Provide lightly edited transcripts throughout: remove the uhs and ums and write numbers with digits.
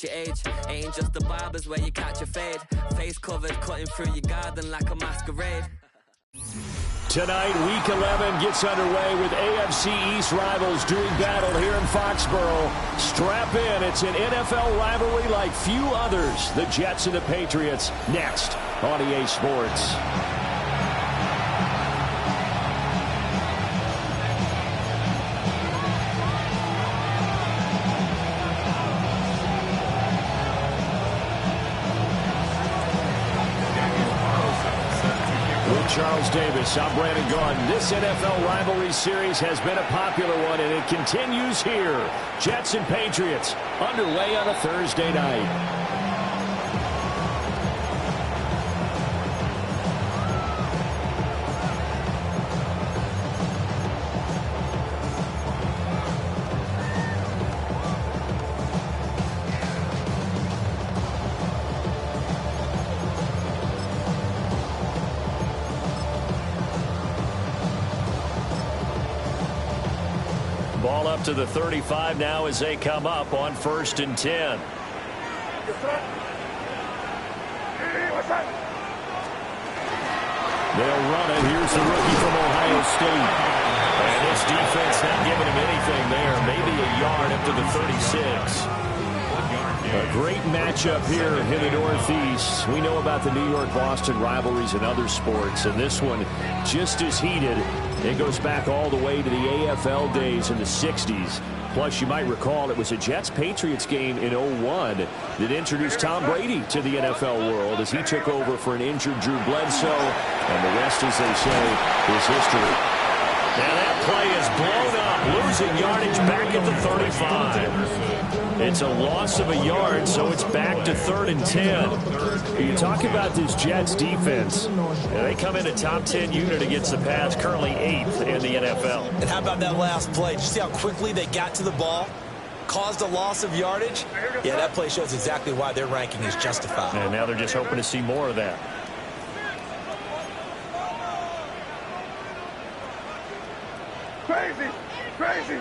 your age. Ain't just the barbers where you catch a fade. Face covered, cutting through your garden like a masquerade. Tonight, Week 11 gets underway with AFC East rivals doing battle here in Foxborough. Strap in. It's an NFL rivalry like few others. The Jets and the Patriots next on EA Sports. Charles Davis, I'm Brandon Gaudin. This NFL rivalry series has been a popular one, and it continues here. Jets and Patriots underway on a Thursday night. Ball up to the 35 now as they come up on 1st and 10. They'll run it. Here's the rookie from Ohio State. And this defense not giving him anything there. Maybe a yard up to the 36. A great matchup here in the Northeast. We know about the New York-Boston rivalries in other sports, and this one just as heated. It goes back all the way to the AFL days in the 60s. Plus, you might recall it was a Jets-Patriots game in 01 that introduced Tom Brady to the NFL world as he took over for an injured Drew Bledsoe. And the rest, as they say, is history. Now that play is blown up, losing yardage back at the 35. It's a loss of a yard, so it's back to 3rd and 10. You talk about this Jets defense. They come in a top 10 unit against the pass, currently 8th in the NFL. And how about that last play? Did you see how quickly they got to the ball? Caused a loss of yardage? Yeah, that play shows exactly why their ranking is justified. And now they're just hoping to see more of that. Crazy! Crazy!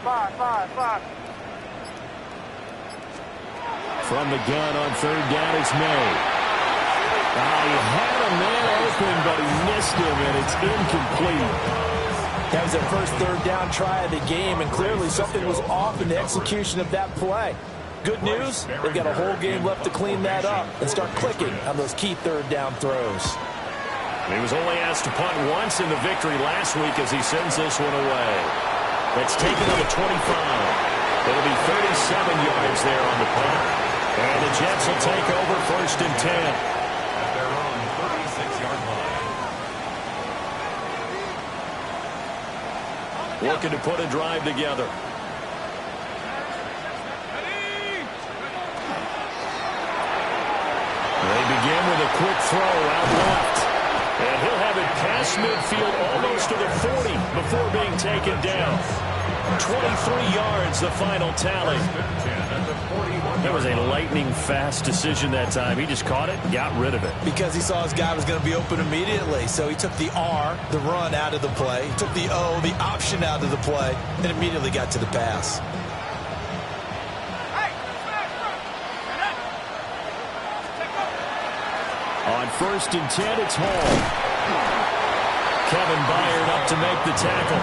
5. From the gun on 3rd down, it's May. He had a man open, but he missed him, and it's incomplete. That was their first 3rd down try of the game, and clearly something was off in the execution of that play. Good news, they've got a whole game left to clean that up and start clicking on those key 3rd down throws. He was only asked to punt once in the victory last week as he sends this one away. That's taken on the 25. It'll be 37 yards there on the punt. And the Jets will take over 1st and 10. At their own 36-yard line. Looking to put a drive together. They begin with a quick throw out left. And he'll have it past midfield almost to the 40 before being taken down. 23 yards, the final tally. That was a lightning-fast decision that time. He just caught it and got rid of it. Because he saw his guy was going to be open immediately. So he took the R, the run, out of the play. He took the O, the option, out of the play, and immediately got to the pass. On 1st and 10, it's Hall. Kevin Byard up to make the tackle.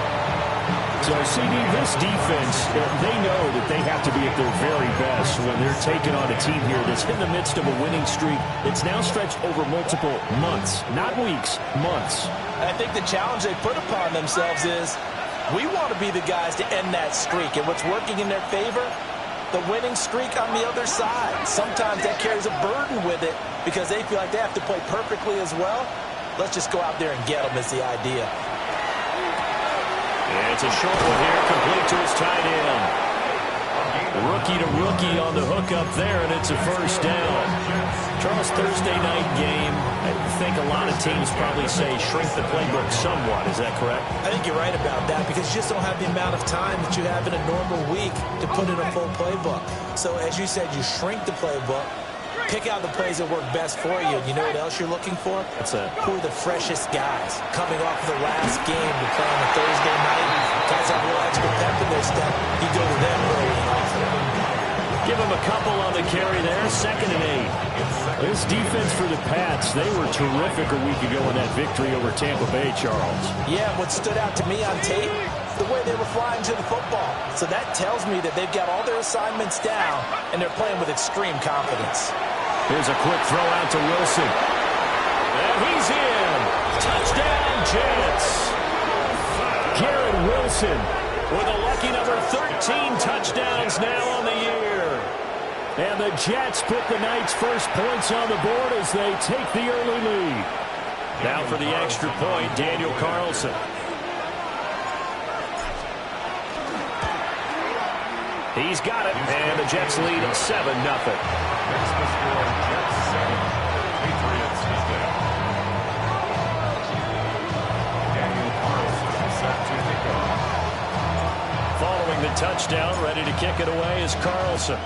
So, CD, this defense, they know that they have to be at their very best when they're taking on a team here that's in the midst of a winning streak that's now stretched over multiple months, not weeks, months. I think the challenge they put upon themselves is we want to be the guys to end that streak. And what's working in their favor? The winning streak on the other side. Sometimes that carries a burden with it because they feel like they have to play perfectly as well. Let's just go out there and get them is the idea. And it's a short one here, complete to his tight end. Rookie to rookie on the hook up there, and it's a 1st down. Charles, Thursday night game, I think a lot of teams probably say shrink the playbook somewhat. Is that correct? I think you're right about that because you just don't have the amount of time that you have in a normal week to put in a full playbook. So as you said, you shrink the playbook. Pick out the plays that work best for you. You know what else you're looking for? What's that? Who are the freshest guys coming off of the last game to play on a Thursday night? Guys have a little extra pep in their step. You go to them early and often. Give him a couple on the carry there. 2nd and 8. This defense for the Pats, they were terrific a week ago in that victory over Tampa Bay, Charles. Yeah, what stood out to me on tape, the way they were flying to the football. So that tells me that they've got all their assignments down, and they're playing with extreme confidence. Here's a quick throw out to Wilson. And he's in. Touchdown, Jets. Garrett Wilson with a lucky number 13 touchdowns now on the year. And the Jets put the night's first points on the board as they take the early lead. Now for the extra point, Daniel Carlson. He's got it, and the Jets lead at 7-0. Following the touchdown, ready to kick it away is Carlson.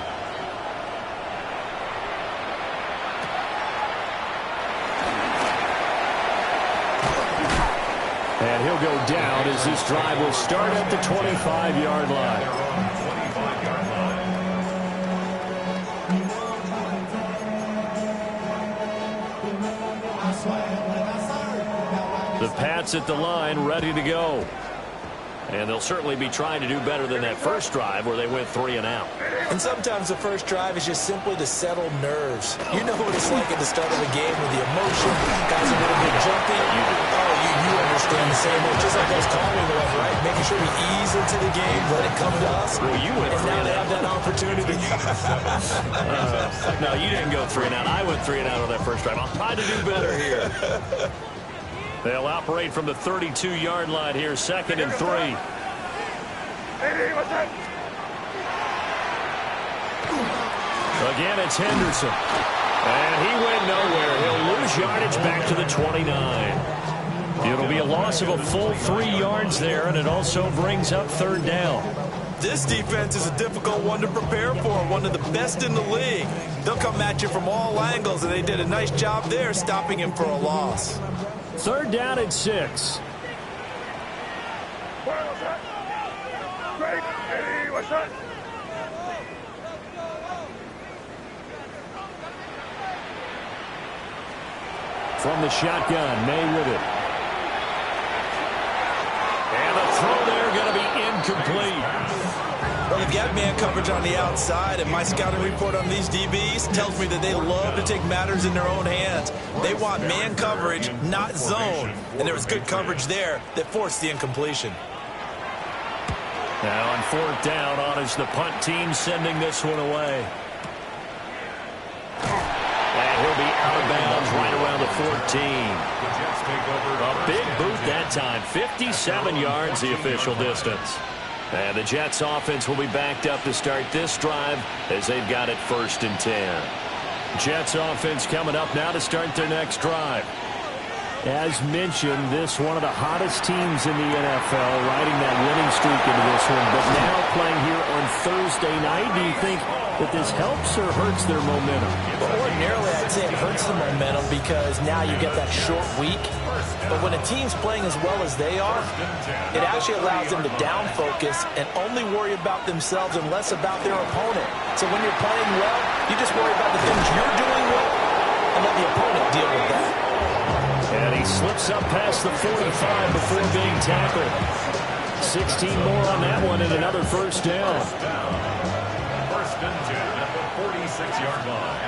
And he'll go down as this drive will start at the 25-yard line. The Pats at the line, ready to go. And they'll certainly be trying to do better than that first drive where they went 3 and out. And sometimes the first drive is just simply to settle nerves. You know what it's like at the start of a game with the emotion. Guys are a little bit jumpy. You understand the same way. Just like us calling the way, right? Making sure we ease into the game, let it come to us. Well, you went and 3 now and they out. have that opportunity. No, you didn't go 3 and out. I went 3 and out on that first drive. I'll try to do better here. They'll operate from the 32-yard line here, 2nd and 3. Again, it's Henderson. And he went nowhere. He'll lose yardage back to the 29. It'll be a loss of a full 3 yards there, and it also brings up 3rd down. This defense is a difficult one to prepare for, one of the best in the league. They'll come at you from all angles, and they did a nice job there stopping him for a loss. 3rd down and 6. From the shotgun, May with it. And the throw there going to be incomplete. Well, they've got man coverage on the outside, and my scouting report on these DBs tells me that they love to take matters in their own hands. They want man coverage, not zone. And there was good coverage there that forced the incompletion. Now on 4th down, on is the punt team sending this one away. And he'll be out of bounds right around the 14. A big boot that time. 57 yards the official distance. And the Jets offense will be backed up to start this drive as they've got it 1st and 10. Jets offense coming up now to start their next drive. As mentioned, this one of the hottest teams in the NFL, riding that winning streak into this one, but now playing here on Thursday night. Do you think that this helps or hurts their momentum? Well, ordinarily, I'd say it hurts the momentum because now you get that short week. But when a team's playing as well as they are, it actually allows them to down focus and only worry about themselves and less about their opponent. So when you're playing well, you just worry about the things you're doing well and let the opponent deal with that. And he slips up past the 45 before being tackled. 16 more on that one and another 1st down. 1st and 10 at the 46-yard line.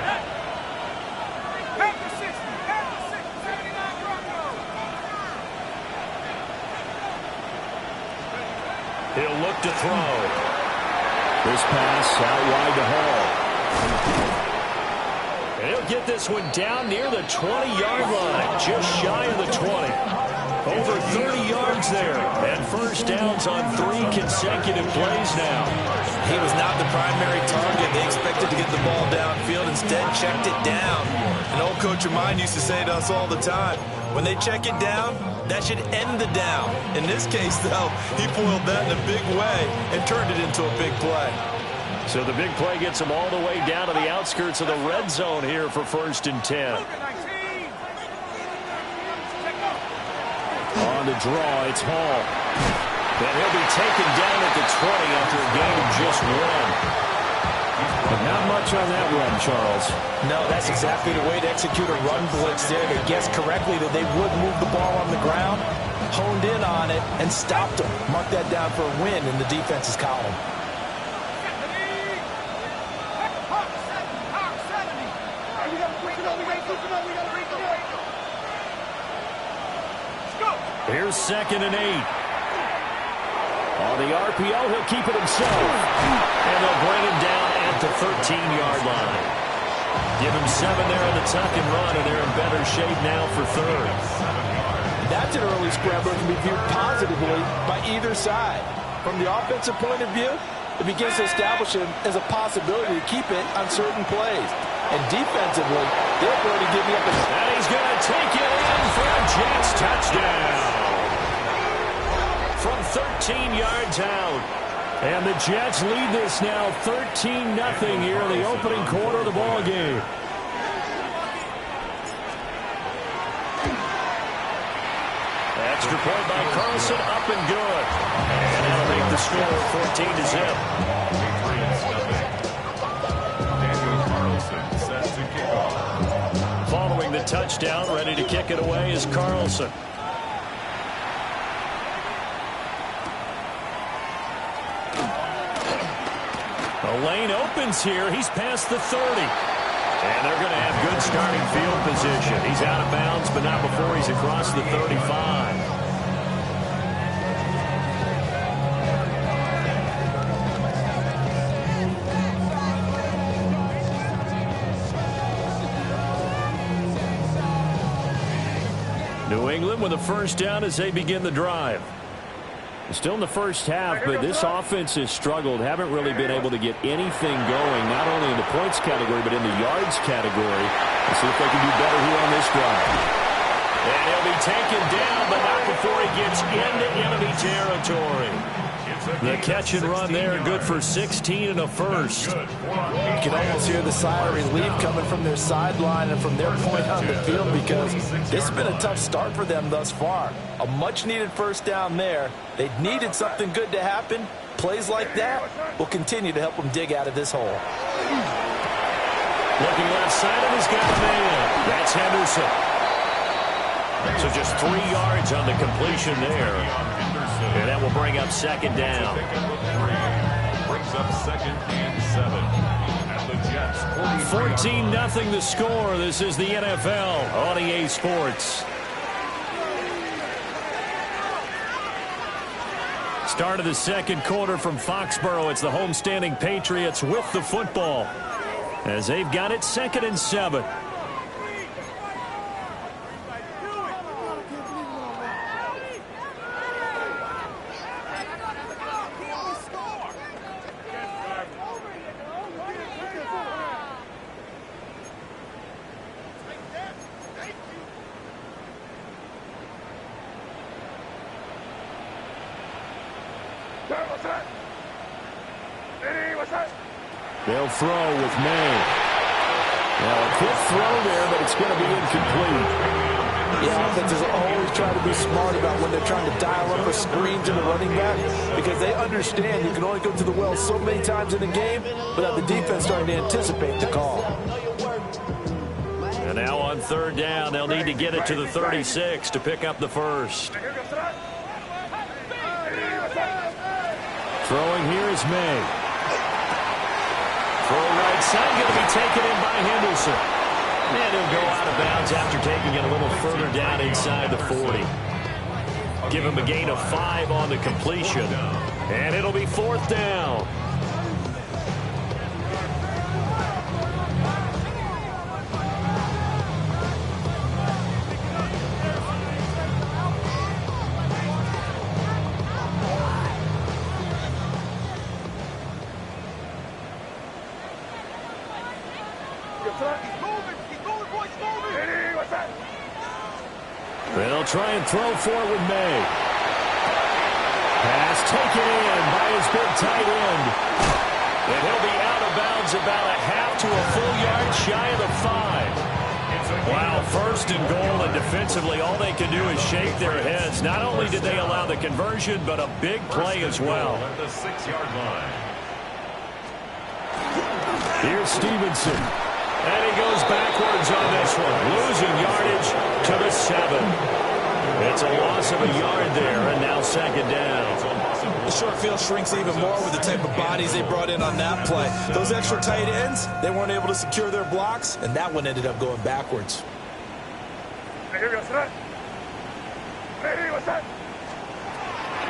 He'll look to throw. This pass out wide to Hall. And he'll get this one down near the 20-yard line, just shy of the 20. Over 30 yards there, and 1st downs on 3 consecutive plays now. He was not the primary target. They expected to get the ball downfield, instead checked it down. An old coach of mine used to say to us all the time, when they check it down, that should end the down. In this case, though, he foiled that in a big way and turned it into a big play. So the big play gets them all the way down to the outskirts of the red zone here for 1st and 10. On the draw, it's Hall. And he'll be taken down at the 20 after a gain of just 1. But not much on that run, Charles. No, that's exactly the way to execute a run blitz there. They guessed correctly that they would move the ball on the ground, honed in on it, and stopped them. Mark that down for a win in the defense's column. Here's 2nd and 8. On the RPO, he'll keep it himself. And they'll bring him down at the 13-yard line. Give him 7 there on the tuck and run, and they're in better shape now for 3rd. That's an early scrambler that can be viewed positively by either side. From the offensive point of view, it begins to establish him as a possibility to keep it on certain plays. And defensively, they're going to give you up. And he's going to take it in for a Jets touchdown. From 13 yards out. And the Jets lead this now 13-0 here in the opening quarter of the ball game. Extra point by Carlson, up and good. And that'll make the score 14-0. Following the touchdown, ready to kick it away is Carlson. The lane opens here. He's past the 30. And they're going to have good starting field position. He's out of bounds, but not before he's across the 35. New England with a first down as they begin the drive. Still in the first half, but this offense has struggled. Haven't really been able to get anything going, not only in the points category, but in the yards category. Let's see if they can do better here on this drive. And he'll be taken down, but not before he gets into enemy territory. The catch and run there, good for 16 and a first. You can almost hear the sigh of relief coming from their sideline and from their point on the field, because this has been a tough start for them thus far. A much-needed first down there. They needed something good to happen. Plays like that will continue to help them dig out of this hole. Looking left side, and he's got a man. That's Henderson. So just 3 yards on the completion there. And that will bring up 2nd down. Brings up 2nd and 7. And the Jets 14-0 the score. This is the NFL on EA Sports. Start of the second quarter from Foxborough. It's the homestanding Patriots with the football, as they've got it 2nd and 7. They'll throw with May. Now a quick throw there, but it's going to be incomplete. Yeah, offenses always try to be smart about when they're trying to dial up a screen to the running back, because they understand you can only go to the well so many times in a game without the defense starting to anticipate the call. And now on 3rd down, they'll need to get it to the 36 to pick up the first. Throwing here is May. Throw right side, going to be taken in by Henderson. And he'll go out of bounds after taking it a little further down inside the 40. Give him a gain of 5 on the completion. And it'll be 4th down. They'll try and throw for it with May. Pass taken in by his big tight end. And he'll be out of bounds about a half to a full yard shy of the 5. Wow, first and goal, and defensively all they can do is shake their heads. Not only did they allow the conversion, but a big play as well. At the 6-yard line. Here's Stevenson. And he goes backwards on this one, losing yardage to the 7. It's a loss of a yard there, and now second down. The short field shrinks even more with the type of bodies they brought in on that play. Those extra tight ends, they weren't able to secure their blocks, and that one ended up going backwards. Hey, here we go, set. Hey, what's that?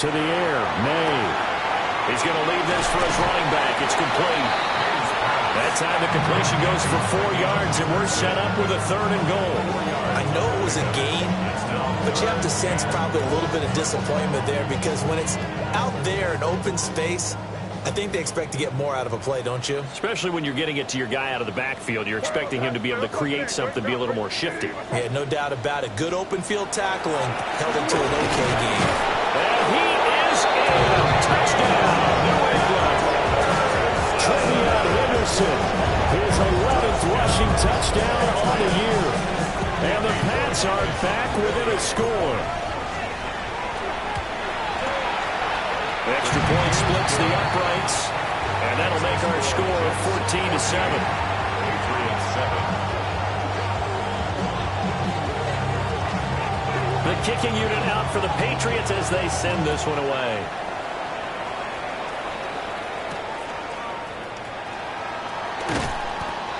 To the air, May. He's going to leave this for his running back. It's complete. That time the completion goes for 4 yards, and we're set up with a 3rd and goal. I know it was a gain, but you have to sense probably a little bit of disappointment there because when it's out there in open space, I think they expect to get more out of a play, don't you? Especially when you're getting it to your guy out of the backfield. You're expecting him to be able to create something, be a little more shifty. Yeah, no doubt about it. Good open field tackling held him to an okay game. And he is in. Touchdown, New England. Trevion Henderson, his 11th rushing touchdown on the year. And the Pats are back within a score. Extra point splits the uprights, and that'll make our score 14-7. 3-7. The kicking unit out for the Patriots as they send this one away.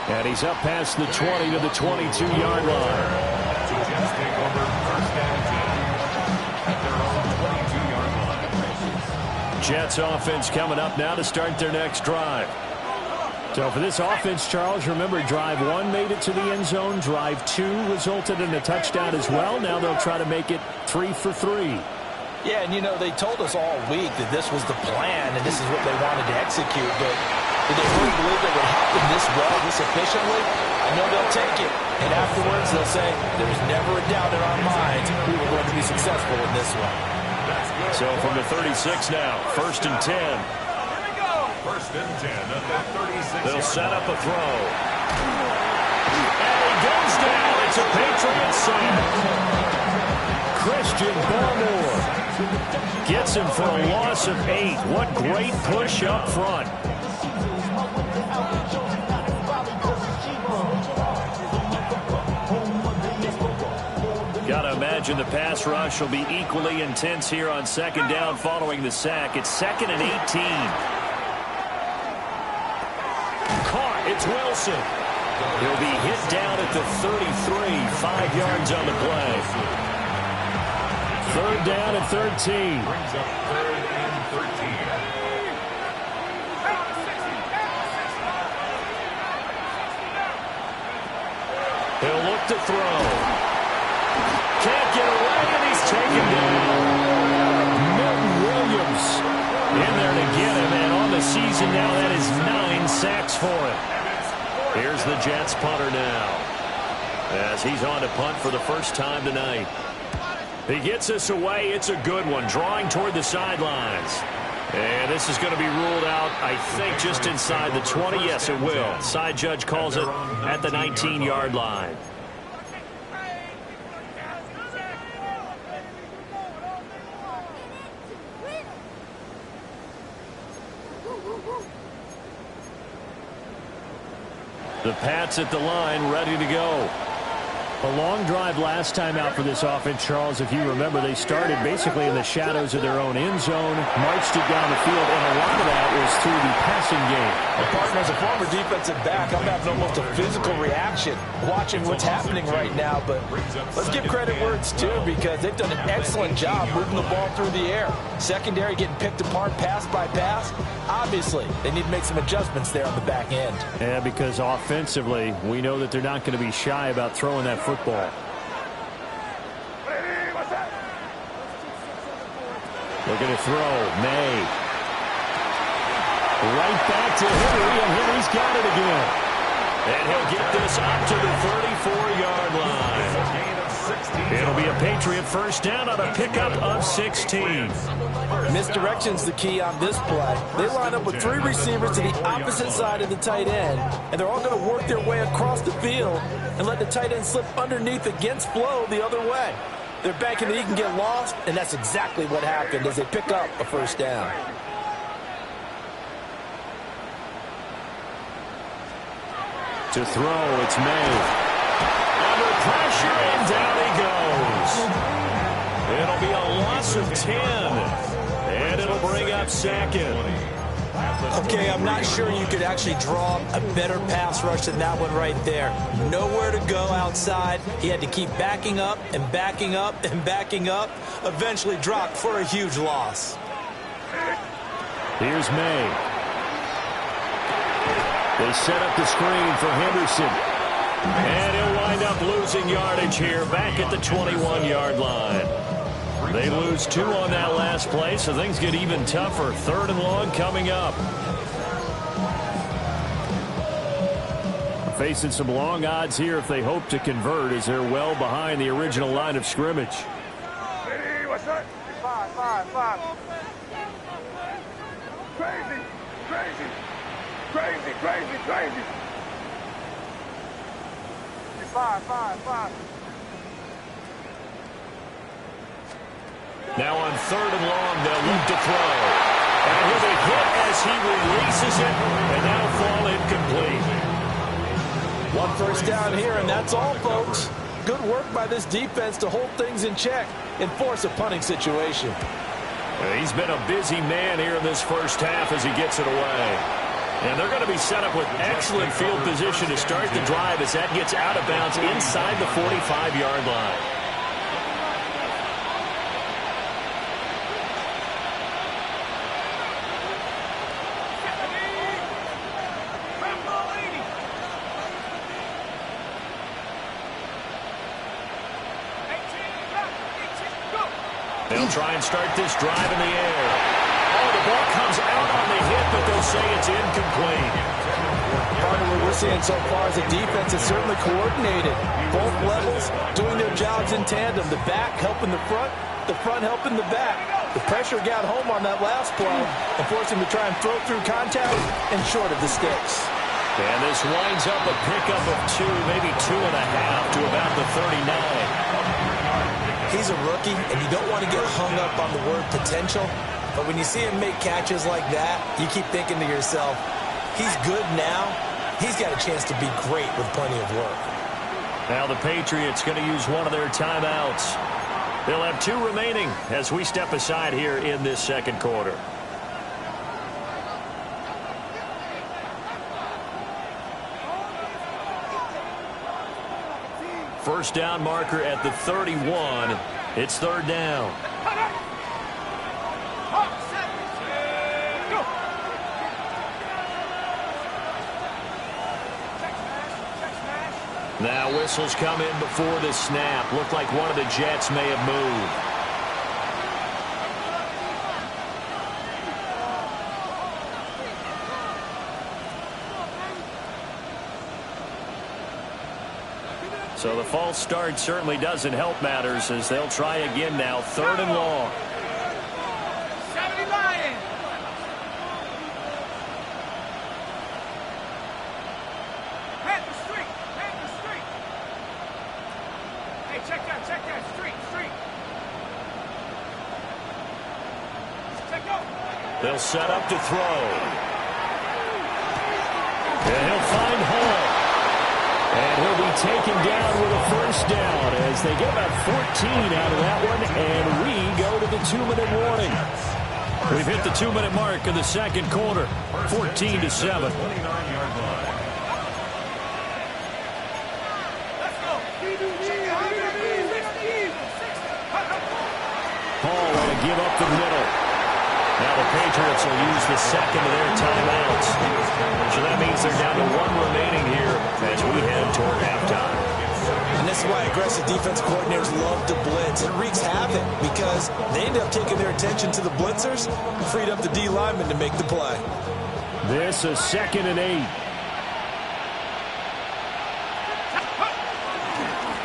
And he's up past the 20 to the 22-yard line. So Jets take over 1st and 10 at their own 22-yard line. Jets offense coming up now to start their next drive. So for this offense, Charles, remember drive 1 made it to the end zone. Drive 2 resulted in a touchdown as well. Now they'll try to make it 3 for 3. Yeah, and you know, they told us all week that this was the plan and this is what they wanted to execute, but did they really believe it would happen this well, this efficiently? I know they'll take it, and afterwards they'll say, there was never a doubt in our minds we were going to be successful in this one. So from the 36 now, 1st and 10. 1st and 10 at the 36. They'll set up a throw. And he goes down. It's a Patriots sack. Christian Barmore gets him for a loss of 8. What great push up front. Gotta imagine the pass rush will be equally intense here on second down following the sack. It's 2nd and 18. Caught. It's Wilson. He'll be hit down at the 33. 5 yards on the play. 3rd down and 13. Brings up 3rd and 13. He'll look to throw. Can't get away, and he's taken down. Milton Williams in there to get him, and on the season now, that is 9 sacks for him. Here's the Jets punter now, as he's on to punt for the first time tonight. He gets us away. It's a good one, drawing toward the sidelines. And this is going to be ruled out, I think, just inside the 20. Yes, it will. Side judge calls it at the 19-yard line. The Pats at the line, ready to go. A long drive last time out for this offense, Charles. If you remember, they started basically in the shadows of their own end zone, marched it down the field, and a lot of that was through the passing game. Well, partner, as a former defensive back, I'm having almost a physical reaction watching what's happening right now. But let's give credit where it's due because they've done an excellent job moving the ball through the air. Secondary getting picked apart pass by pass. Obviously, they need to make some adjustments there on the back end. Yeah, because offensively, we know that they're not going to be shy about throwing that football. Hey, what's that? Looking to throw. May. Right back to Henry, and Henry's got it again. And he'll get this up to the 34-yard line. It'll be a Patriot first down on a pickup of 16. Misdirection's the key on this play. They line up with 3 receivers to the opposite side of the tight end, and they're all going to work their way across the field and let the tight end slip underneath against flow the other way. They're banking that he can get lost, and that's exactly what happened as they pick up a first down. To throw, it's May. Under pressure, and down he goes. It'll be a loss of 10, and it'll bring up second. Okay, I'm not sure you could actually draw a better pass rush than that one right there. Nowhere to go outside. He had to keep backing up and backing up and backing up. Eventually dropped for a huge loss. Here's May. They set up the screen for Henderson. And he'll wind up losing yardage here back at the 21-yard line. They lose 2 on that last play, so things get even tougher. 3rd and long coming up. Facing some long odds here if they hope to convert, as they're well behind the original line of scrimmage. Hey, what's that? 5. Crazy. It's 5. Now on 3rd and long, they'll look to throw. And he'll be hit as he releases it, and that'll fall incomplete. 1 first down here, and that's all, folks. Good work by this defense to hold things in check and force a punting situation. He's been a busy man here in this first half as he gets it away. And they're going to be set up with excellent field position to start the drive as that gets out of bounds inside the 45-yard line. They'll try and start this drive in the air. Oh, the ball comes out on the hit, but they'll say it's incomplete. Part of what we're seeing so far is the defense is certainly coordinated. Both levels doing their jobs in tandem. The back helping the front helping the back. The pressure got home on that last play and forced him to try and throw through contact and short of the sticks. And this winds up a pickup of 2, maybe 2.5 to about the 39. He's a rookie, and you don't want to get hung up on the word potential. But when you see him make catches like that, you keep thinking to yourself, he's good now. He's got a chance to be great with plenty of work. Now the Patriots going to use one of their timeouts. They'll have 2 remaining as we step aside here in this second quarter. First down marker at the 31. It's 3rd down. Now whistles come in before the snap. Looked like one of the Jets may have moved. So the false start certainly doesn't help matters as they'll try again now. 3rd and long. 70 Lions. Panther Street. Hey, check that. Street. Check go. They'll set up to throw. And he'll find Hall. And he'll be taken down with a first down as they get about 14 out of that one, and we go to the 2-minute warning. We've hit the 2-minute mark of the second quarter, 14-7. Hall will give up the middle. Now the Patriots will use the second of their timeouts. So that means they're down to 1 remaining here as we head toward halftime. And this is why aggressive defense coordinators love to blitz. It wreaks havoc because they end up taking their attention to the blitzers, freed up the D lineman to make the play. This is 2nd and 8.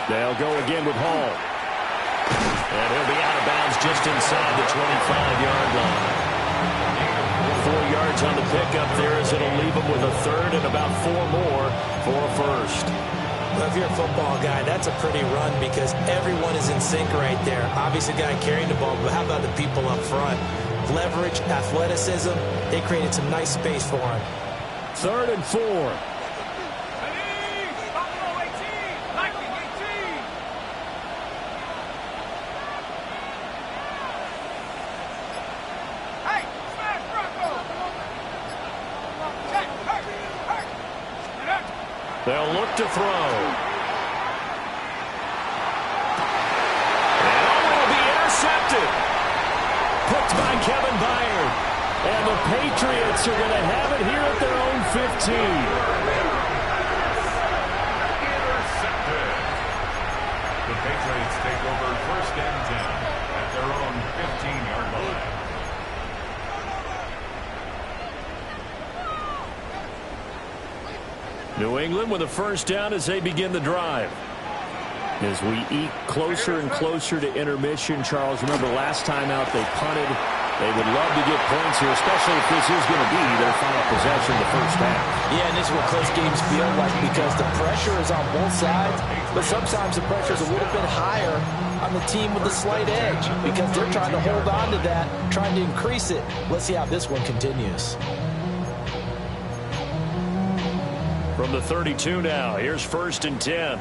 They'll go again with Hall. And he'll be out of bounds just inside the 25-yard line. 4 yards on the pickup there as it'll leave him with a third and about 4 more for a first. Well, if you're a football guy, that's a pretty run because everyone is in sync right there. Obviously, the guy carrying the ball, but how about the people up front? Leverage, athleticism, they created some nice space for him. 3rd and 4. They'll look to throw. And it will be intercepted. Picked by Kevin Byard. And the Patriots are going to have it here at their own 15. Intercepted. The Patriots take over 1st and 10 at their own 15-yard line. New England with a first down as they begin the drive. As we eke closer and closer to intermission, Charles, remember last time out they punted. They would love to get points here, especially if this is going to be their final possession of the first half. Yeah, and this is what close games feel like because the pressure is on both sides, but sometimes the pressure is a little bit higher on the team with a slight edge because they're trying to hold on to that, trying to increase it. Let's see how this one continues. From the 32 now, here's 1st and 10.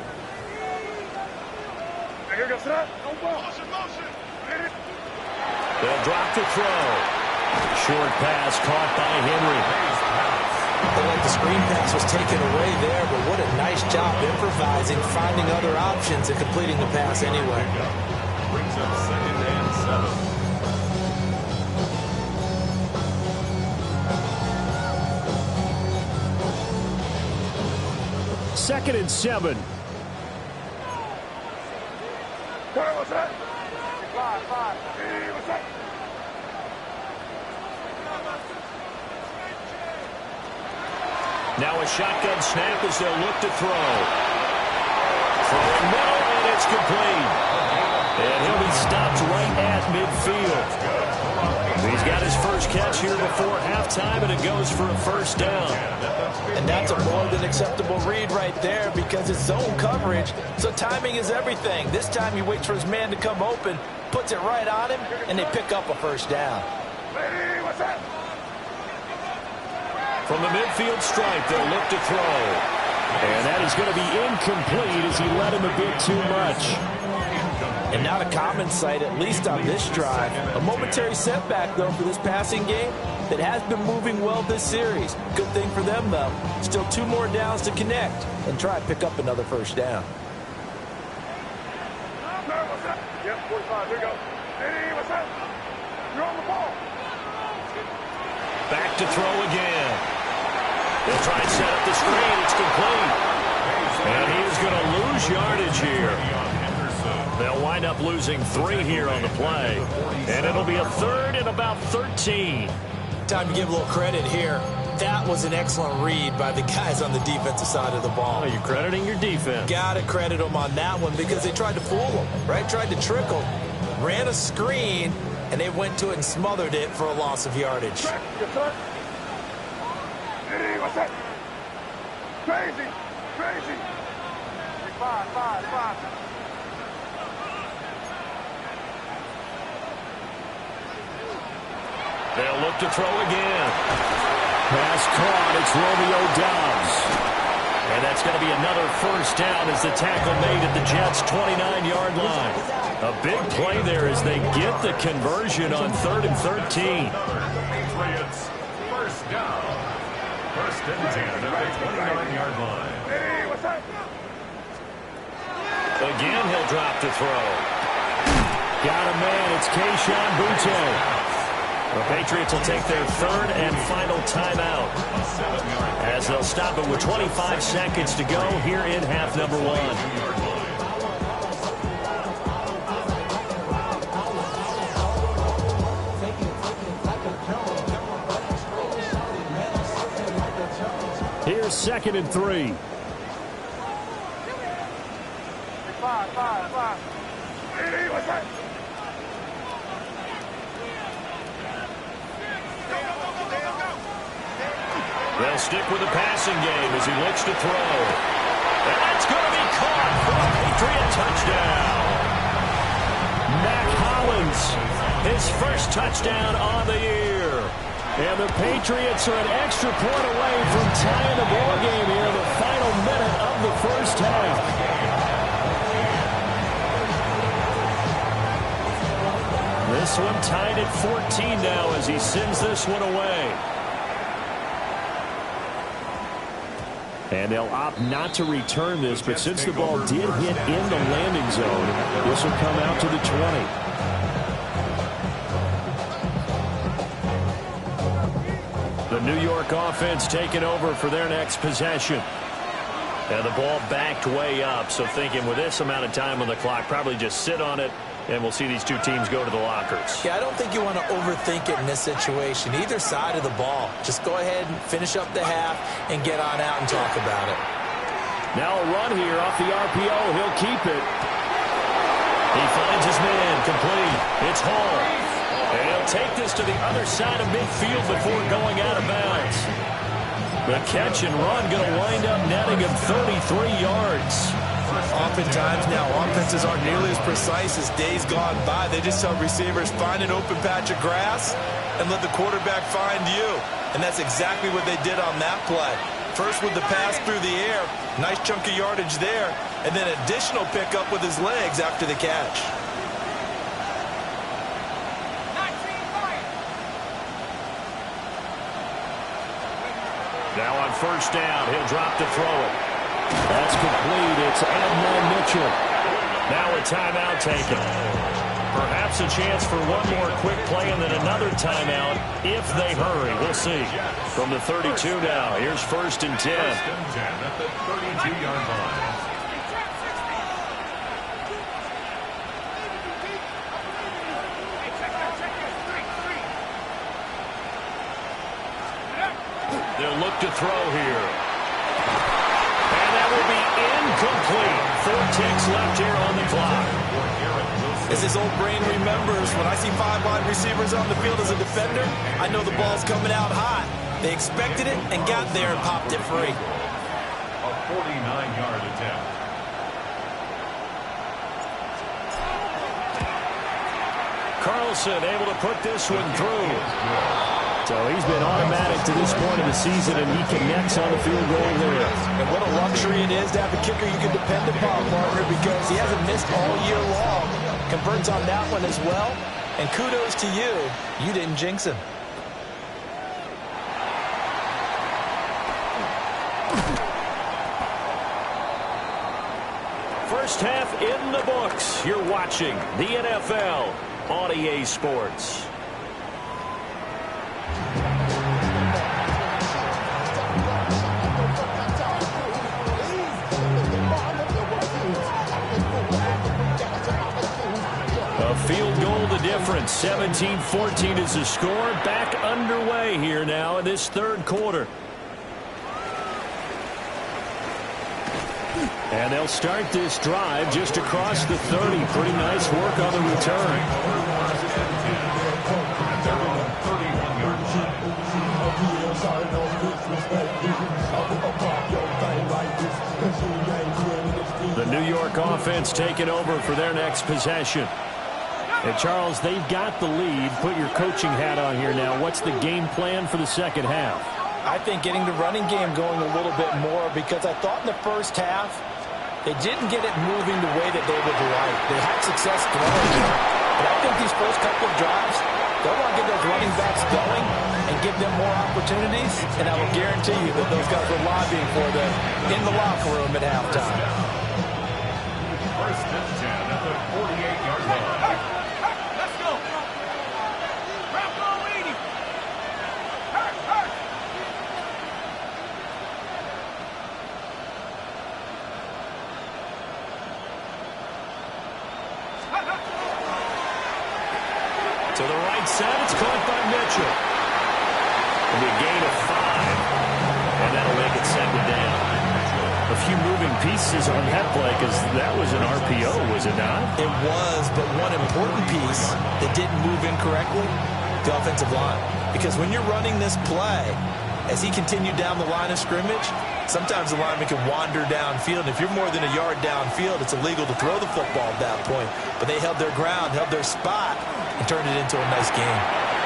They'll drop the throw. Short pass caught by Henry. Like the screen pass was taken away there, but what a nice job improvising, finding other options, and completing the pass anyway. Brings up 2nd and 7. Second and 7. What's that? 5. Hey, what's that? Now a shotgun snap as they'll look to throw. Throwing middle, and it's complete. And he'll be stopped right at midfield. He's got his first catch here before halftime, and it goes for a first down. And that's a more than acceptable read right there because it's zone coverage, so timing is everything. This time he waits for his man to come open, puts it right on him, and they pick up a first down. Hey, what's that? From the midfield stripe, they'll look to throw. And that is going to be incomplete as he led him a bit too much. And not a common sight, at least on this drive. A momentary setback, though, for this passing game that has been moving well this series. Good thing for them, though. Still 2 more downs to connect and try to pick up another first down. What's that? Yep, 45. Here we go. Hey, what's that? You're on the ball. Back to throw again. They'll try and set up the screen. It's complete. And he is going to lose yardage here. They'll wind up losing 3 here on the play. And it'll be a 3rd and about 13. Time to give a little credit here. That was an excellent read by the guys on the defensive side of the ball. Oh, you're crediting your defense. Got to credit them on that one because they tried to fool them, right? Tried to trick them. Ran a screen, and they went to it and smothered it for a loss of yardage. Yes, sir. Hey, what's that? Crazy. 5. They'll look to throw again. Pass caught. It's Romeo Doubs. And that's going to be another first down as the tackle made at the Jets' 29-yard line. A big play there as they get the conversion on 3rd and 13. Patriots, first down. 1st and 10 at the 29-yard line. Hey, what's that? Again, he'll drop to throw. Got a man. It's Kayshon Boutte. The Patriots will take their 3rd and final timeout as they'll stop it with 25 seconds to go here in half number 1. Here's 2nd and 3. 5. They'll stick with the passing game as he looks to throw. And that's going to be caught for a Patriot touchdown. Mac Hollins, his first touchdown on the year. And the Patriots are an extra point away from tying the ball game here in the final minute of the first half. This one tied at 14 now as he sends this one away. And they'll opt not to return this, but since the ball did hit in the landing zone, this will come out to the 20. The New York offense taking over for their next possession. And the ball backed way up, so thinking with this amount of time on the clock, probably just sit on it, and we'll see these two teams go to the lockers. Yeah, I don't think you want to overthink it in this situation. Either side of the ball. Just go ahead and finish up the half and get on out and talk about it. Now a run here off the RPO. He'll keep it. He finds his man complete. It's Hall. And he'll take this to the other side of midfield before going out of bounds. The catch and run going to wind up netting him 33 yards. Oftentimes now, offenses aren't nearly as precise as days gone by. They just tell receivers, find an open patch of grass and let the quarterback find you. And that's exactly what they did on that play. First with the pass through the air, nice chunk of yardage there, and then additional pickup with his legs after the catch. Now on first down, he'll drop to throw it. That's complete. It's Adnan Mitchell. Now a timeout taken. Perhaps a chance for one more quick play and then another timeout if they hurry. We'll see. From the 32 now, here's first and 10. First and 10 at the 32-yard line. They'll look to throw here. And that will be incomplete. 4 ticks left here on the clock. As his old brain remembers, when I see 5 wide receivers on the field as a defender, I know the ball's coming out hot. They expected it and got there and popped it free. A 49-yard attempt. Carlson able to put this one through. So he's been automatic to this point of the season, and he connects on the field goal there. And what a luxury it is to have a kicker you can depend upon, partner, because he hasn't missed all year long. Converts on that one as well. And kudos to you. You didn't jinx him. First half in the books. You're watching the NFL on EA Sports. A field goal the difference. 17-14 is the score. Back underway here now in this third quarter. And they'll start this drive just across the 30. Pretty nice work on the return. The New York offense taking over for their next possession. And Charles, they've got the lead. Put your coaching hat on here now. What's the game plan for the second half? I think getting the running game going a little bit more, because I thought in the first half they didn't get it moving the way that they would like. They had success throwing it. But I think these first couple of drives, they'll want to get those running backs going and give them more opportunities. And I will guarantee you that those guys were lobbying for them in the locker room at halftime. First and 10 at the 48-yard line. Let's go. Wrap on 80. To the right side, it's caught by Mitchell. It'll be a gain of 5, and that'll make it 2nd down. The few moving pieces on that play because that was an RPO, was it not? It was, but one important piece that didn't move incorrectly, the offensive line. Because when you're running this play, as he continued down the line of scrimmage, sometimes the lineman can wander downfield. And if you're more than a yard downfield, it's illegal to throw the football at that point. But they held their ground, held their spot, and turned it into a nice game.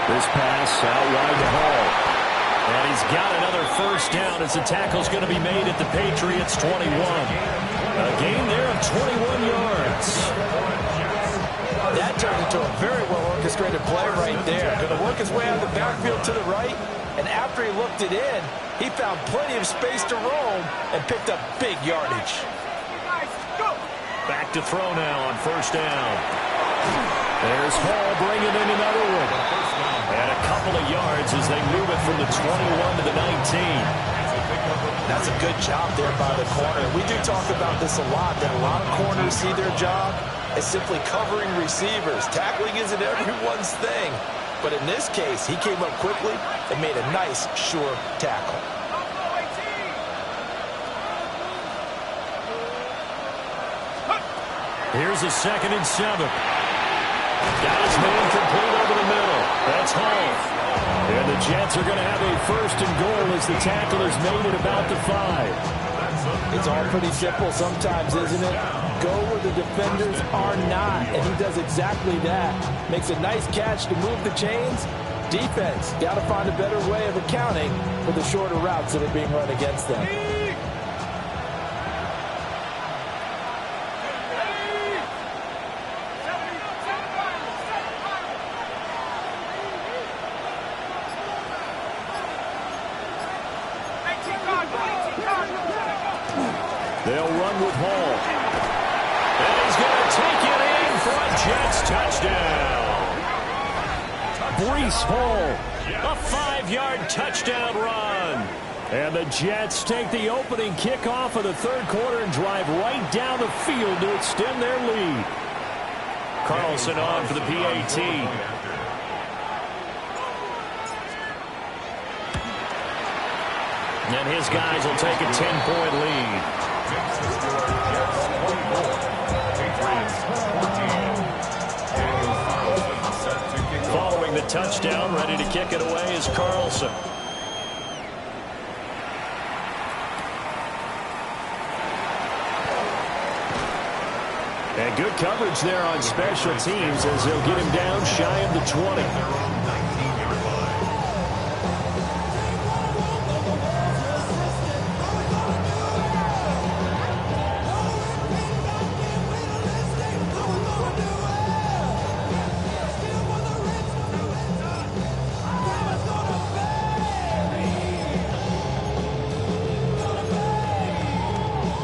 This pass out wide to Hall. And he's got another first down as the tackle's going to be made at the Patriots' 21. A gain there of 21 yards. That turned into a very well-orchestrated play right there. Going to work his way out of the backfield to the right. And after he looked it in, he found plenty of space to roam and picked up big yardage. Back to throw now on first down. There's Hall bringing in another one. And a couple of yards as they move it from the 21 to the 19. That's a good job there by the corner. We do talk about this a lot, that a lot of corners see their job as simply covering receivers. Tackling isn't everyone's thing. But in this case, he came up quickly and made a nice, sure tackle. Here's a 2nd and 7. Got his man complete over the middle. That's Hall. And the Jets are going to have a 1st and goal as the tackle is made at about the 5. It's all pretty simple sometimes, isn't it? Go where the defenders are not, and he does exactly that. Makes a nice catch to move the chains. Defense, got to find a better way of accounting for the shorter routes that are being run against them. They'll run with Hall. And he's going to take it in for a Jets touchdown. Breece Hall, a 5-yard touchdown run. And the Jets take the opening kickoff of the 3rd quarter and drive right down the field to extend their lead. Carlson on for the PAT. And his guys will take a 10-point lead. Following the touchdown, ready to kick it away is Carlson. And good coverage there on special teams as they'll get him down shy of the 20.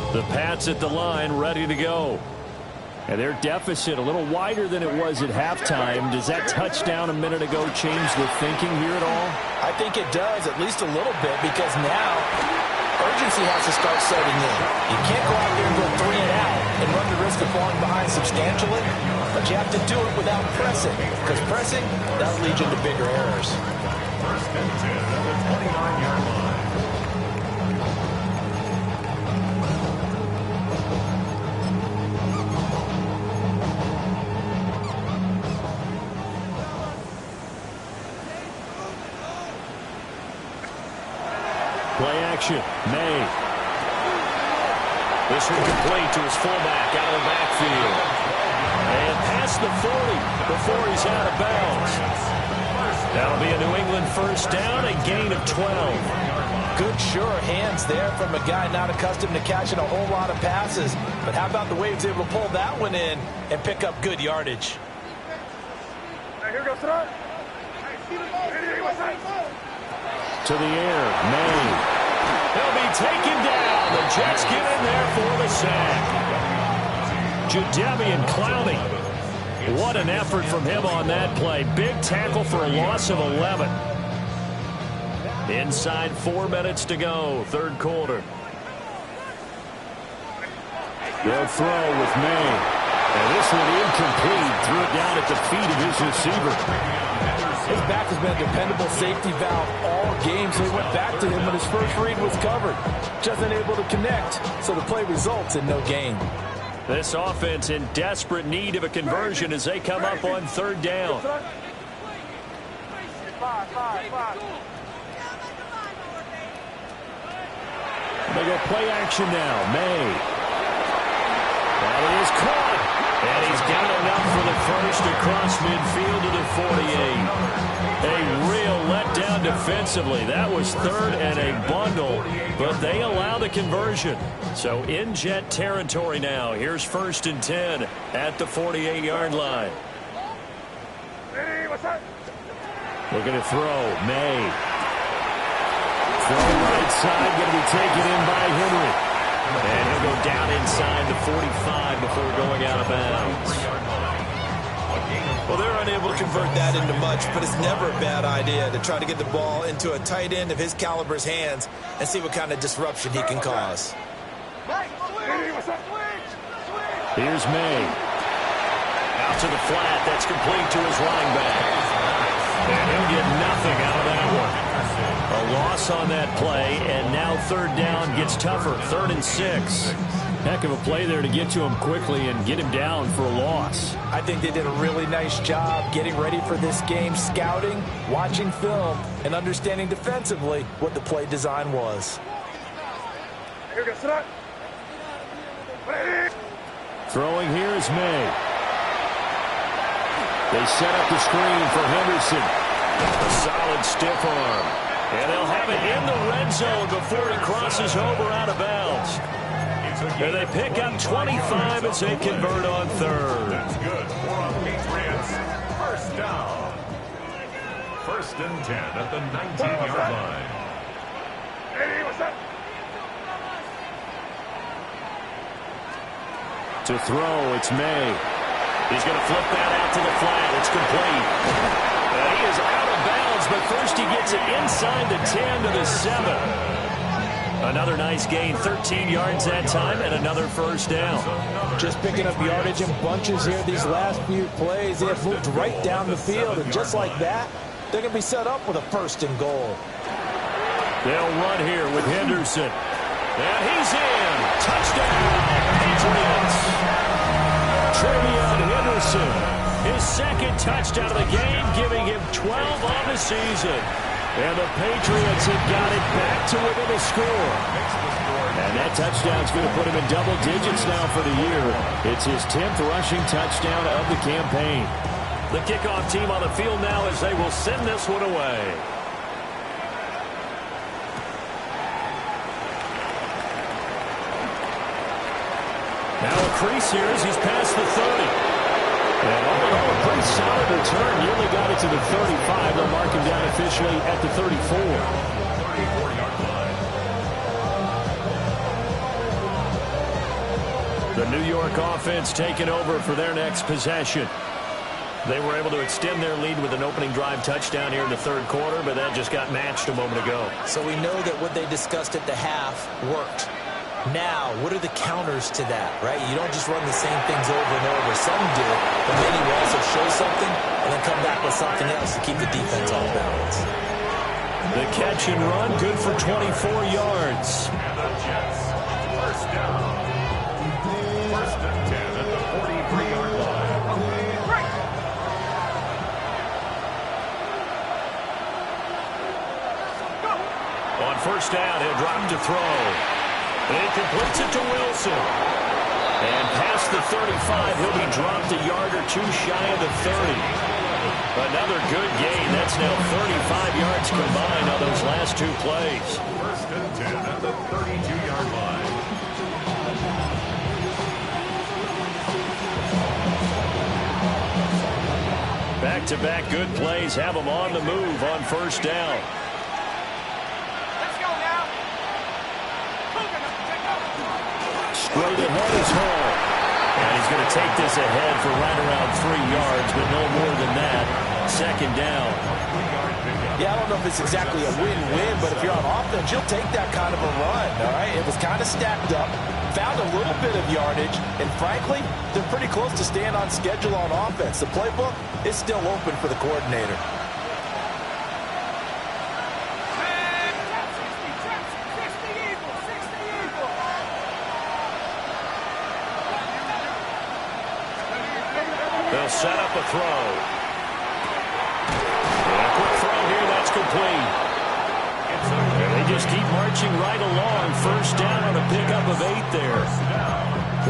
The Pats at the line, ready to go. And their deficit a little wider than it was at halftime. Does that touchdown a minute ago change the thinking here at all? I think it does, at least a little bit, because now urgency has to start setting in. You can't go out there and go 3 and out and run the risk of falling behind substantially, but you have to do it without pressing, because pressing, that'll lead you to bigger errors. 1st and 10 at the 29-yard line. Play action. May. This one complete to his fullback out of the backfield. And past the 40 before he's out of bounds. That'll be a New England 1st down, a gain of 12. Good, sure hands there from a guy not accustomed to catching a whole lot of passes. But how about the way he was able to pull that one in and pick up good yardage? Here goes throw. To the air, May. He'll be taken down. The Jets get in there for the sack. Jadeveon Clowney. What an effort from him on that play. Big tackle for a loss of 11. Inside 4 minutes to go, 3rd quarter. They'll throw with May. And this one incomplete. Threw it down at the feet of his receiver. His back has been a dependable safety valve all game, so he went back to him when his first read was covered. Just unable to connect, so the play results in no gain. This offense in desperate need of a conversion as they come up on third down. They go play action now. May. That is caught. And he's got enough for the first across midfield to the 48. A real letdown defensively. That was third and a bundle, but they allow the conversion. So in Jet territory now. Here's 1st and 10 at the 48-yard line. Looking to throw. May. Throw right side. Going to be taken in by Henry. And he'll go down inside the 45 before going out of bounds. Well, they're unable to convert that into much, but it's never a bad idea to try to get the ball into a tight end of his caliber's hands and see what kind of disruption he can cause. Here's May. Out to the flat. That's complete to his running back. And he'll get nothing out of that one. A loss on that play, and now third down gets tougher. 3rd and 6. Heck of a play there to get to him quickly and get him down for a loss. I think they did a really nice job getting ready for this game, scouting, watching film, and understanding defensively what the play design was. Throwing here is May. They set up the screen for Henderson. A solid stiff arm. And they'll have it in the red zone before he crosses over out of bounds. And they pick up 25 as they convert on third. That's good for a Patriots first down. 1st and 10 at the 19-yard line. To throw, it's May. He's going to flip that out to the flat. It's complete. He is out of bounds, but first he gets it inside the 10 to the 7. Another nice gain, 13 yards that time, and another first down. Just picking up yardage in bunches here these last few plays. They have moved right down the field, and just like that, they're going to be set up with a 1st and goal. They'll run here with Henderson. And he's in. Touchdown, Patriots. Travion Henderson, his 2nd touchdown of the game, giving him 12 on the season. And the Patriots have got it back to within a score. And that touchdown's going to put him in double digits now for the year. It's his 10th rushing touchdown of the campaign. The kickoff team on the field now as they will send this one away. Now a crease here as he's past the 30. And all in all, a pretty solid return. He only got it to the 35. They'll mark him down officially at the 34. 34-yard line. The New York offense taking over for their next possession. They were able to extend their lead with an opening drive touchdown here in the 3rd quarter, but that just got matched a moment ago. So we know that what they discussed at the half worked. Now, what are the counters to that, right? You don't just run the same things over and over. Some do, but then you also show something and then come back with something else to keep the defense off balance. The catch and run, good for 24 yards. And the Jets first down. 1st and 10 at the 43-yard line. On 1st down, he'll drop to throw. And he completes it to Wilson. And past the 35, he'll be dropped a yard or two shy of the 30. Another good gain. That's now 35 yards combined on those last 2 plays. 1st and 10 at the 32-yard line. Back-to-back good plays have them on the move on 1st down. Straight ahead is Hall. And he's going to take this ahead for right around 3 yards, but no more than that. second down. Yeah, I don't know if it's exactly a win-win, but if you're on offense, you'll take that kind of a run, all right? It was kind of stacked up, found a little bit of yardage, and frankly, they're pretty close to staying on schedule on offense. The playbook is still open for the coordinator. They'll set up a throw. And a quick throw here, that's complete. And they just keep marching right along. First down on a pickup of 8 there.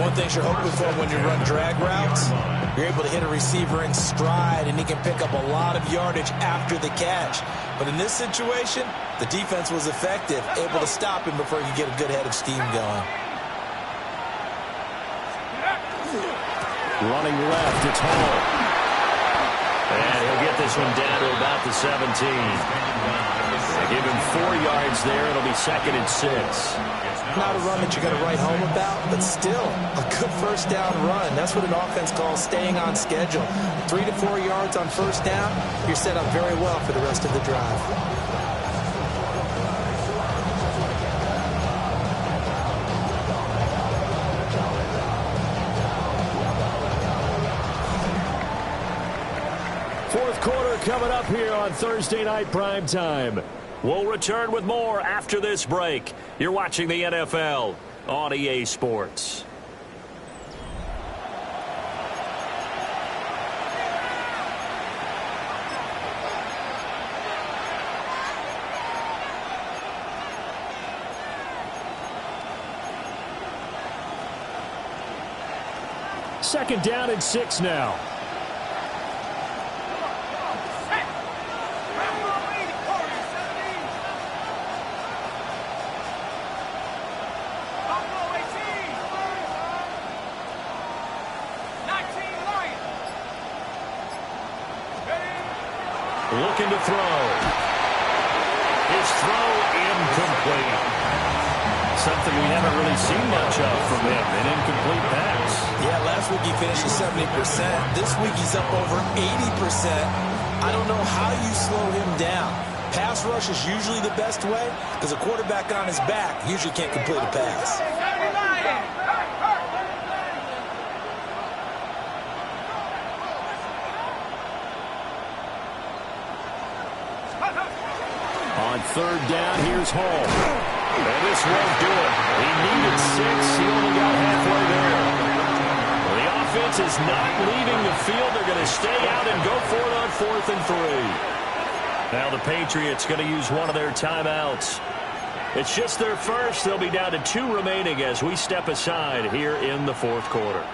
One thing you're hoping for when you run drag routes, you're able to hit a receiver in stride, and he can pick up a lot of yardage after the catch. But in this situation, the defense was effective, able to stop him before he could get a good head of steam going. Running left, it's Hall. And he'll get this one down to about the 17. They give him 4 yards there. It'll be 2nd and 6. Not a run that you're going to write home about, but still a good first down run. That's what an offense calls staying on schedule. 3 to 4 yards on first down, you're set up very well for the rest of the drive. Fourth quarter coming up here on Thursday Night Prime Time. We'll return with more after this break. You're watching the NFL on EA Sports. Second down and 6 now. Looking to throw. His throw incomplete. Something we haven't really seen much of from him, an incomplete pass. Yeah, last week he finished at 70%. This week he's up over 80%. I don't know how you slow him down. Pass rush is usually the best way because a quarterback on his back usually can't complete a pass. On third down, here's Hall. And this won't do it. He needed 6. He only got halfway there. Well, the offense is not leaving the field. They're going to stay out and go for it on 4th and 3. Now the Patriots going to use one of their timeouts. It's just their first. They'll be down to 2 remaining as we step aside here in the 4th quarter.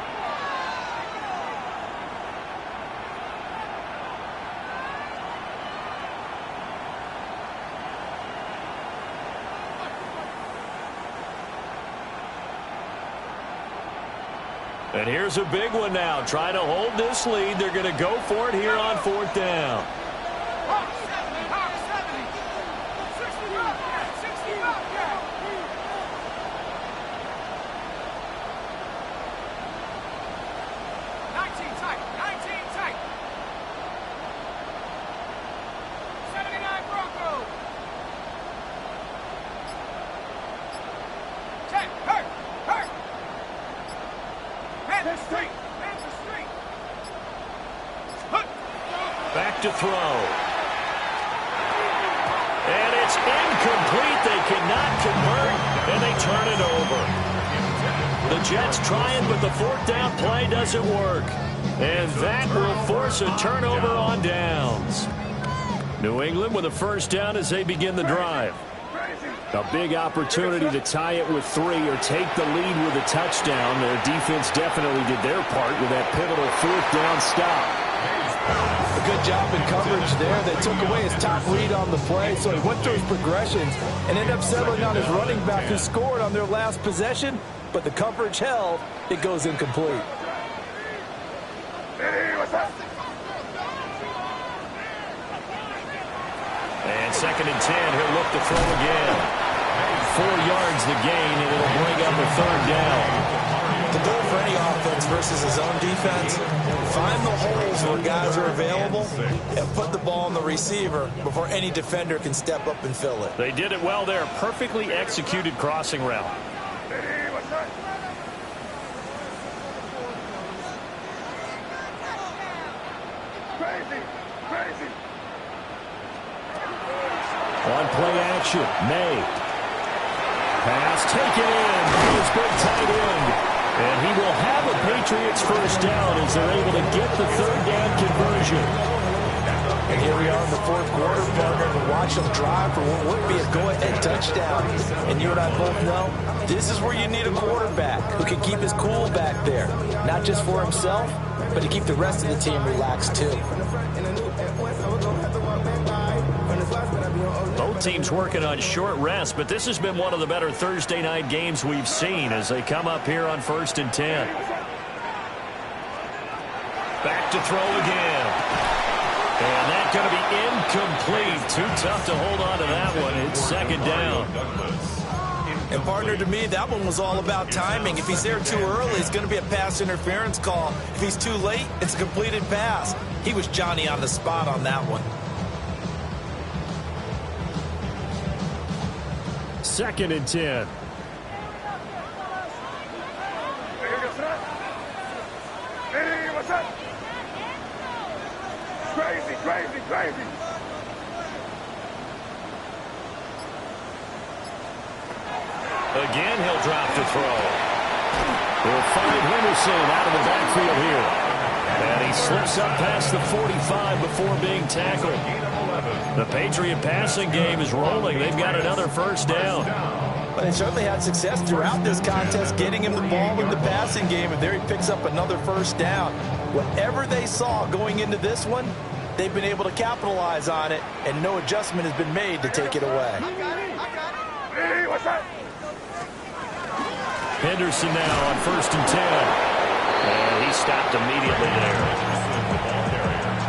And here's a big one now. Trying to hold this lead. They're going to go for it here on 4th down. Back to throw. And it's incomplete. They cannot convert, and they turn it over. The Jets trying, but the 4th down play doesn't work. And that will force a turnover on downs. New England with a first down as they begin the drive. A big opportunity to tie it with 3 or take the lead with a touchdown. Their defense definitely did their part with that pivotal 4th down stop. A good job in coverage there. They took away his top read on the play, so he went through his progressions and ended up settling on his running back who scored on their last possession, but the coverage held. It goes incomplete. And 2nd and 10, he'll look to throw again. 4 yards the gain, and it'll bring up a 3rd down. The goal for any offense versus his own defense, find the holes where guys are available and put the ball on the receiver before any defender can step up and fill it. They did it well there. Perfectly executed crossing route. On play action, May. Pass taken in by his big tight end. And he will have a Patriots first down as they're able to get the third down conversion. And here we are in the fourth quarter, partner, to watch them drive for what would be a go-ahead touchdown. And you and I both know this is where you need a quarterback who can keep his cool back there. Not just for himself, but to keep the rest of the team relaxed too. Both teams working on short rest, but this has been one of the better Thursday night games we've seen as they come up here on 1st and 10. Back to throw again. And that's going to be incomplete. Too tough to hold on to that one. It's second down. And partner, to me, that one was all about timing. If he's there too early, it's going to be a pass interference call. If he's too late, it's a completed pass. He was Johnny on the spot on that one. 2nd and 10. Crazy. Again, he'll drop to throw. We'll find Henderson out of the backfield here. And he slips up past the 45 before being tackled. The Patriot passing game is rolling. They've got another first down. But they certainly had success throughout this contest getting him the ball in the passing game, and there he picks up another first down. Whatever they saw going into this one, they've been able to capitalize on it, and no adjustment has been made to take it away. Hey, what's that? Henderson now on 1st and 10. And he stopped immediately there.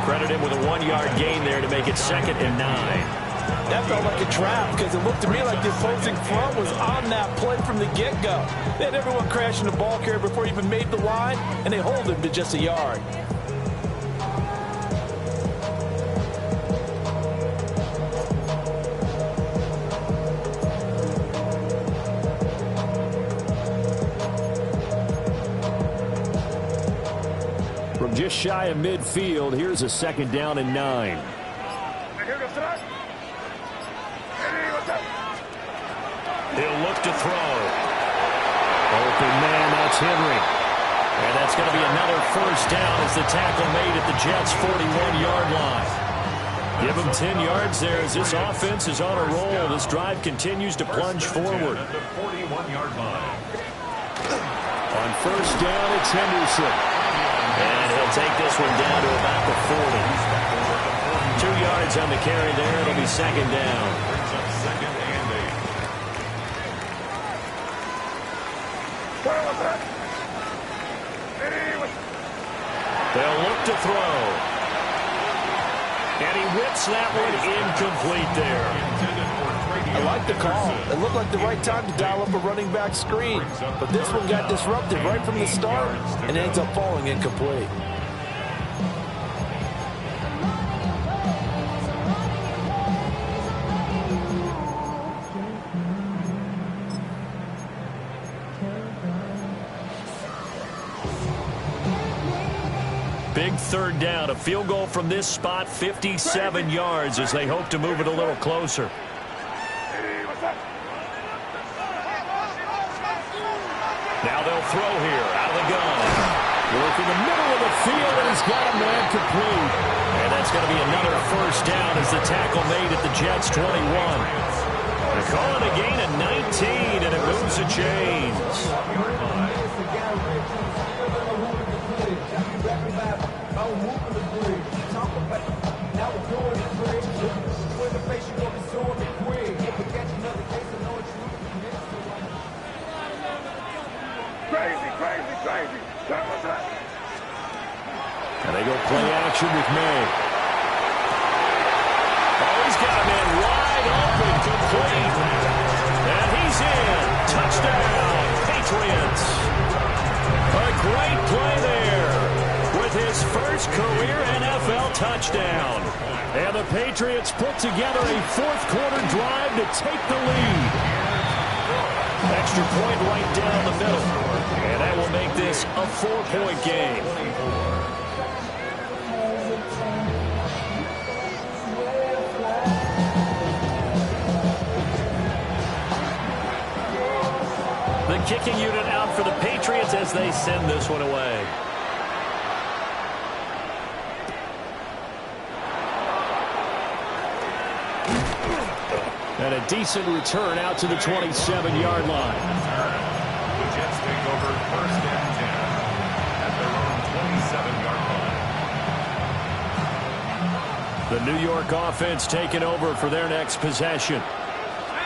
Credit him with a 1-yard gain there to make it 2nd and 9. That felt like a trap because it looked to me like the opposing front was on that play from the get-go. They had everyone crashing the ball carrier before he even made the line, and they hold him to just a yard. From just shy of midfield, here's a 2nd down and 9. He'll look to throw. Open man, that's Henry. And that's going to be another first down as the tackle made at the Jets' 41-yard line. Give him 10 yards there as this offense is on a roll. This drive continues to plunge forward. On first down, it's Henderson. And he'll take this one down to about the 40. 2 yards on the carry there. It'll be 2nd down. They'll look to throw. And he whips that one incomplete there. I like the call. It looked like the right time to dial up a running back screen. But this one got disrupted right from the start and ends up falling incomplete. Big 3rd down, a field goal from this spot, 57 yards as they hope to move it a little closer. Now they'll throw here, out of the gun. Work in the middle of the field, and he's got a man complete. And that's going to be another first down as the tackle made at the Jets' 21. They call it a gain of 19, and it moves the chains. Crazy. And they go play action with May. Oh, he's got a man wide open, complete. And he's in. Touchdown, Patriots. first career NFL touchdown. And the Patriots put together a fourth-quarter drive to take the lead. Extra point right down the middle. And that will make this a 4-point game. The kicking unit out for the Patriots as they send this one away. And a decent return out to the 27-yard line. The Jets take over first and 10 at their own 27-yard line. The New York offense taking over for their next possession.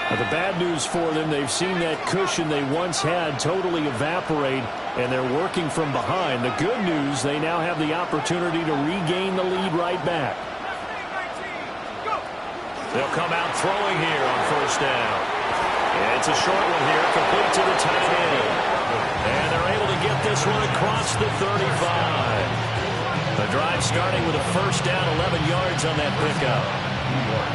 Now, the bad news for them, they've seen that cushion they once had totally evaporate, and they're working from behind. The good news, they now have the opportunity to regain the lead right back. They'll come out throwing here on first down. And it's a short one here, complete to the tight end. And they're able to get this one across the 35. The drive starting with a first down, 11 yards on that pickup.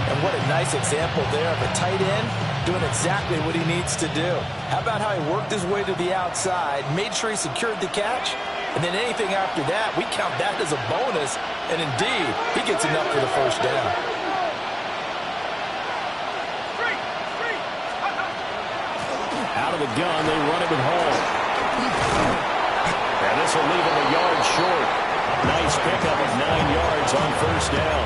And what a nice example there of a tight end doing exactly what he needs to do. How about how he worked his way to the outside, made sure he secured the catch, and then anything after that, we count that as a bonus. And indeed, he gets enough for the first down. Out of the gun, they run it with Hall. And this will leave him a yard short. Nice pickup of 9 yards on first down.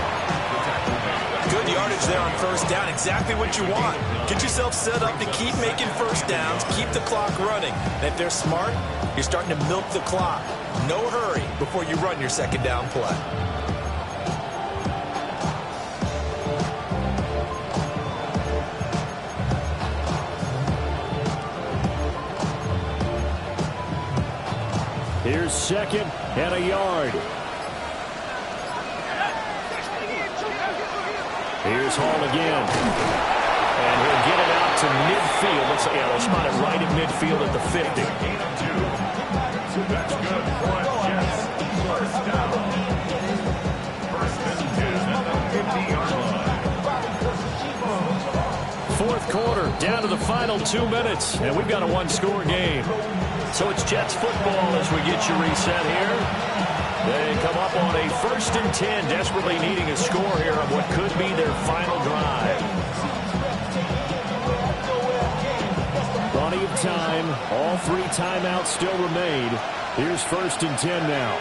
Good yardage there on first down. Exactly what you want. Get yourself set up to keep making first downs, keep the clock running. And if they're smart, you're starting to milk the clock. No hurry before you run your second down play. Here's second and a yard. Here's Hall again. And he'll get it out to midfield. Let's say, yeah, they'll spot it right at midfield at the 50. That's good for a Jets. First down. First and 10 at the 50-yard line. Fourth quarter, down to the final 2 minutes. And we've got a one-score game. So it's Jets football as we get you reset here. They come up on a first and 10, desperately needing a score here on what could be their final drive. Plenty of time. All 3 timeouts still remain. Here's first and 10 now.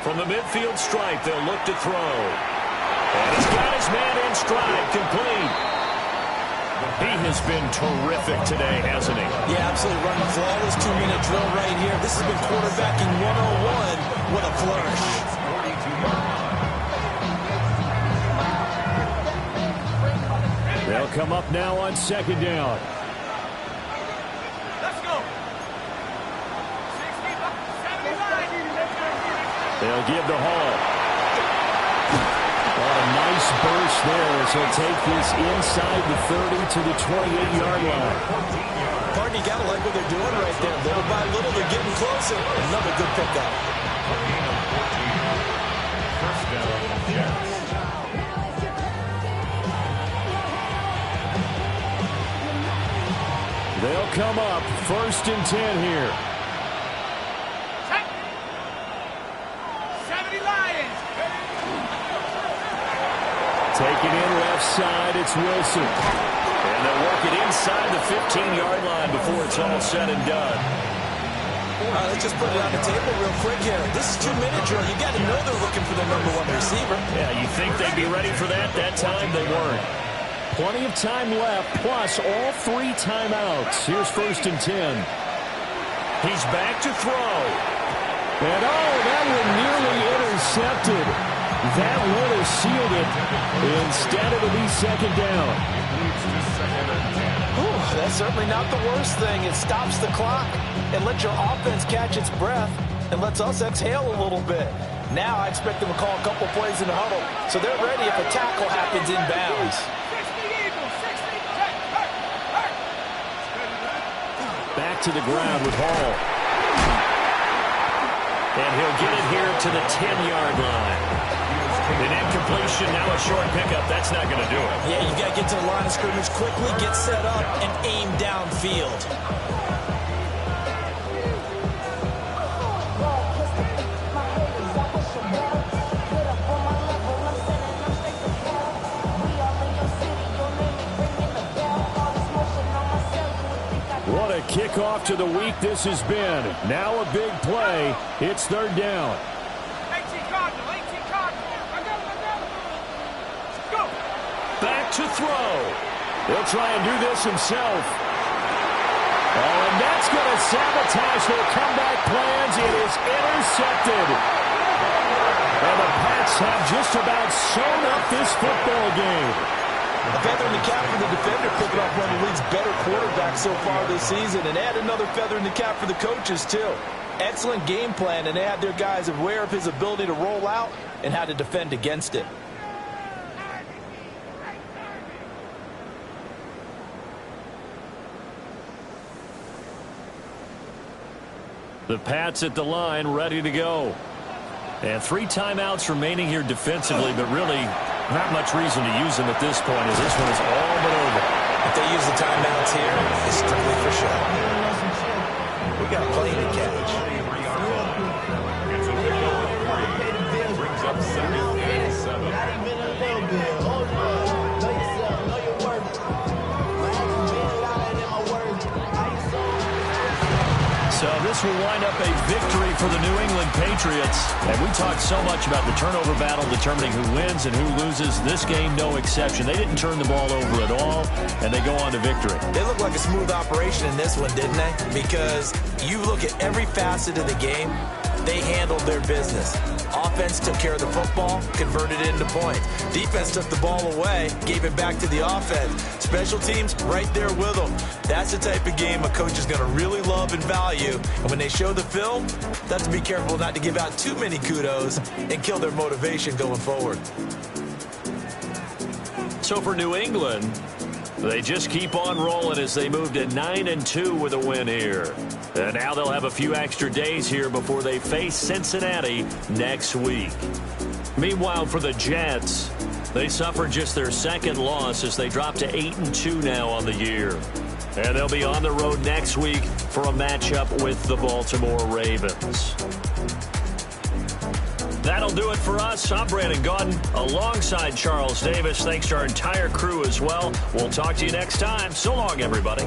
From the midfield stripe, they'll look to throw. And he's got his man in stride, complete. He has been terrific today, hasn't he? Yeah, absolutely running flawless 2-minute drill right here. This has been quarterbacking 101. What a flourish. They'll come up now on second down. They'll give to Hall. Oh, a nice burst there as he'll take this inside the 30 to the 28-yard line. Pardon, you got to like what they're doing right there. Little by little, they're getting closer. Another good pickup. First down, Jets. They'll come up first and 10 here. Taking in left side, it's Wilson. And they'll work it inside the 15-yard line before it's all said and done. Let's just put it on the table real quick here. This is 2-minute drill. You got to know they're looking for their #1 receiver. Yeah, you think they'd be ready for that? That time they weren't. Plenty of time left, plus all 3 timeouts. Here's first and 10. He's back to throw. And that one nearly intercepted. That would have sealed it. Instead, it'll be second down. That's certainly not the worst thing. It stops the clock and lets your offense catch its breath and lets us exhale a little bit. Now I expect them to call a couple plays in the huddle, so they're ready if a tackle happens inbounds. Back to the ground with Hall. And he'll get it here to the 10-yard line. An incompletion, now a short pickup. That's not going to do it. Yeah, you got to get to the line of scrimmage quickly, get set up, and aim downfield. What a kickoff to the week this has been. Now a big play. It's third down. Back to throw. He'll try and do this himself. Oh, and that's going to sabotage their comeback plans. It is intercepted. And the Pats have just about sewn up this football game. A feather in the cap for the defender, picking up one of the league's better quarterbacks so far this season, and add another feather in the cap for the coaches, too. Excellent game plan, and they had their guys aware of his ability to roll out and how to defend against it. The Pats at the line, ready to go. And 3 timeouts remaining here defensively, but really not much reason to use them at this point, as this one is all but over. If they use the timeouts here, it's strictly for show. We got a play to catch. It's a pickup of 3. It brings up 2nd and 7. So this will wind up a victory for the New England Patriots. And we talked so much about the turnover battle determining who wins and who loses. This game, no exception. They didn't turn the ball over at all, and they go on to victory. They look like a smooth operation in this one, didn't they? Because you look at every facet of the game, they handled their business. Offense took care of the football, converted it into points. Defense took the ball away, gave it back to the offense. Special teams, right there with them. That's the type of game a coach is going to really love and value. And when they show the film, that's to be careful not to give out too many kudos and kill their motivation going forward. So for New England, they just keep on rolling as they move to 9-2 with a win here. And now they'll have a few extra days here before they face Cincinnati next week. Meanwhile, for the Jets, they suffered just their 2nd loss as they drop to 8-2 now on the year. And they'll be on the road next week for a matchup with the Baltimore Ravens. That'll do it for us. I'm Brandon Gaudin alongside Charles Davis. Thanks to our entire crew as well. We'll talk to you next time. So long, everybody.